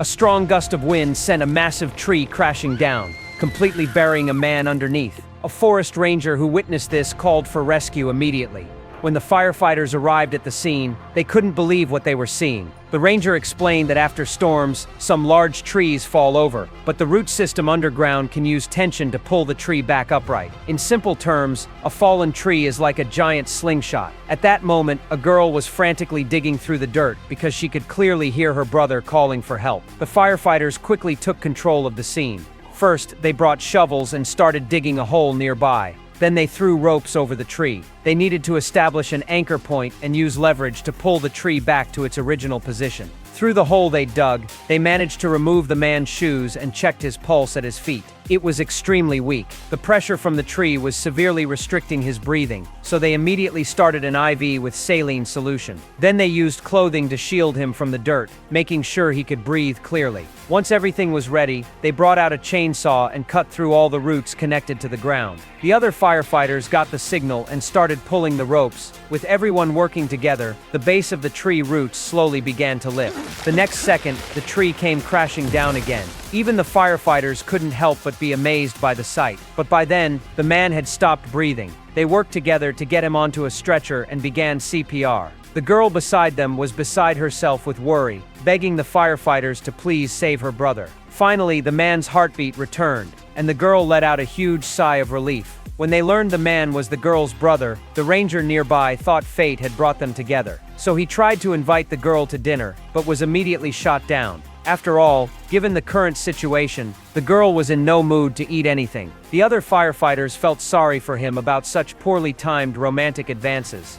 A strong gust of wind sent a massive tree crashing down, completely burying a man underneath. A forest ranger who witnessed this called for rescue immediately. When the firefighters arrived at the scene, they couldn't believe what they were seeing. The ranger explained that after storms, some large trees fall over, but the root system underground can use tension to pull the tree back upright. In simple terms, a fallen tree is like a giant slingshot. At that moment, a girl was frantically digging through the dirt because she could clearly hear her brother calling for help. The firefighters quickly took control of the scene. First, they brought shovels and started digging a hole nearby. Then they threw ropes over the tree. They needed to establish an anchor point and use leverage to pull the tree back to its original position. Through the hole they dug, they managed to remove the man's shoes and checked his pulse at his feet. It was extremely weak. The pressure from the tree was severely restricting his breathing, so they immediately started an IV with saline solution. Then they used clothing to shield him from the dirt, making sure he could breathe clearly. Once everything was ready, they brought out a chainsaw and cut through all the roots connected to the ground. The other firefighters got the signal and started pulling the ropes. With everyone working together, the base of the tree roots slowly began to lift. The next second, the tree came crashing down again. Even the firefighters couldn't help but be amazed by the sight. But by then, the man had stopped breathing. They worked together to get him onto a stretcher and began CPR. The girl beside them was beside herself with worry, begging the firefighters to please save her brother. Finally, the man's heartbeat returned, and the girl let out a huge sigh of relief. When they learned the man was the girl's brother, the ranger nearby thought fate had brought them together. So he tried to invite the girl to dinner, but was immediately shot down. After all, given the current situation, the girl was in no mood to eat anything. The other firefighters felt sorry for him about such poorly timed romantic advances.